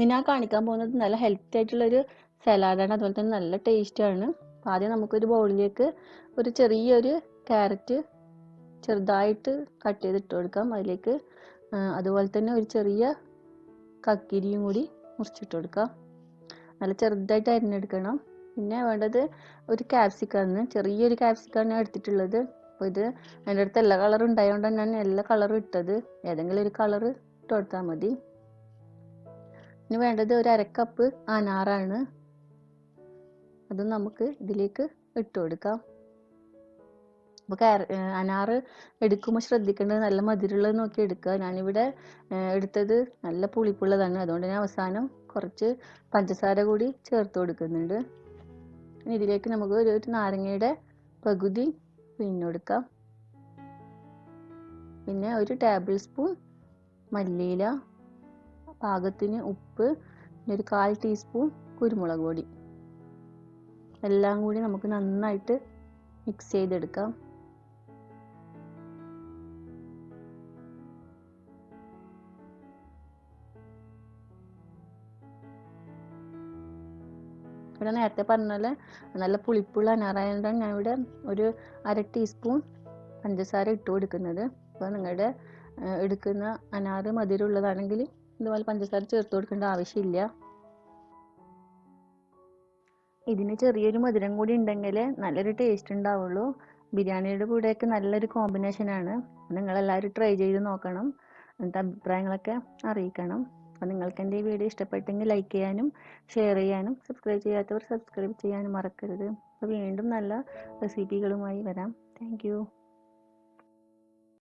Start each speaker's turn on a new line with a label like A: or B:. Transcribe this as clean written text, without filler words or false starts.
A: ഞാൻ കാണിക്കാൻ പോകുന്നത് നല്ല ഹെൽത്തി ആയിട്ടുള്ളൊരു സലാഡാണ്. അതുപോലെ തന്നെ നല്ല ടേസ്റ്റാണ്. അപ്പോൾ ആദ്യം നമുക്കൊരു ബൗളിലേക്ക് ഒരു ചെറിയൊരു ക്യാരറ്റ് ചെറുതായിട്ട് കട്ട് ചെയ്തിട്ട് കൊടുക്കാം. അതിലേക്ക് അതുപോലെ തന്നെ ഒരു ചെറിയ കക്കിരിയും കൂടി മുറിച്ചിട്ട് കൊടുക്കാം. നല്ല ചെറുതായിട്ട് അരിഞ്ഞെടുക്കണം. പിന്നെ വേണ്ടത് ഒരു ക്യാപ്സിക്കാണ്, ചെറിയൊരു ക്യാപ്സിക്കാണ് ഞാൻ എടുത്തിട്ടുള്ളത്. അപ്പോൾ ഇത് എൻ്റെ അടുത്ത് എല്ലാ കളറും ഉണ്ടായതുകൊണ്ടാണ് ഞാൻ എല്ലാ കളറും ഇട്ടത്. ഏതെങ്കിലും ഒരു കളറ് ഇട്ട് കൊടുത്താൽ മതി. ഇനി വേണ്ടത് ഒരു അരക്കപ്പ് അനാറാണ്. അത് നമുക്ക് ഇതിലേക്ക് ഇട്ട് കൊടുക്കാം. അപ്പോൾ അനാറ് എടുക്കുമ്പോൾ ശ്രദ്ധിക്കേണ്ടത് നല്ല മധുരമുള്ളത് നോക്കി എടുക്കുക. ഞാനിവിടെ എടുത്തത് നല്ല പുളിപ്പുള്ളതാണ്. അതുകൊണ്ട് ഞാൻ അവസാനം കുറച്ച് പഞ്ചസാര കൂടി ചേർത്ത് കൊടുക്കുന്നുണ്ട്. ഇനി ഇതിലേക്ക് നമുക്ക് ഒരു നാരങ്ങയുടെ പകുതി പിഴിഞ്ഞെടുക്കാം. പിന്നെ ഒരു ടേബിൾ സ്പൂൺ മല്ലിയില, പാകത്തിന് ഉപ്പ്, പിന്നെ ഒരു 1/4 ടീസ്പൂൺ കുരുമുളക് പൊടി, എല്ലാം കൂടി നമുക്ക് നന്നായിട്ട് മിക്സ് ചെയ്തെടുക്കാം. ഇവിടെ നേരത്തെ പറഞ്ഞ പോലെ നല്ല പുളിപ്പുള്ള അനാറായതുകൊണ്ടാണ് ഞാനിവിടെ ഒരു 1/2 ടീസ്പൂൺ പഞ്ചസാര ഇട്ട് കൊടുക്കുന്നത്. അപ്പോൾ നിങ്ങളുടെ എടുക്കുന്ന അനാറ് മധുരമുള്ളതാണെങ്കിൽ ഇതുപോലെ പഞ്ചസാര ചേർത്ത് കൊടുക്കേണ്ട ആവശ്യമില്ല. ഇതിന് ചെറിയൊരു മധുരം കൂടി ഉണ്ടെങ്കിൽ നല്ലൊരു ടേസ്റ്റ് ഉണ്ടാവുള്ളൂ. ബിരിയാണിയുടെ കൂടെയൊക്കെ നല്ലൊരു കോമ്പിനേഷനാണ്. നിങ്ങളെല്ലാവരും ട്രൈ ചെയ്ത് നോക്കണം. എന്നിട്ട് അഭിപ്രായങ്ങളൊക്കെ അറിയിക്കണം. അപ്പോൾ നിങ്ങൾക്ക് എൻ്റെ ഈ വീഡിയോ ഇഷ്ടപ്പെട്ടെങ്കിൽ ലൈക്ക് ചെയ്യാനും ഷെയർ ചെയ്യാനും സബ്സ്ക്രൈബ് ചെയ്യാത്തവർ സബ്സ്ക്രൈബ് ചെയ്യാനും മറക്കരുത്. അപ്പോൾ വീണ്ടും നല്ല റെസിപ്പികളുമായി വരാം. Thank you.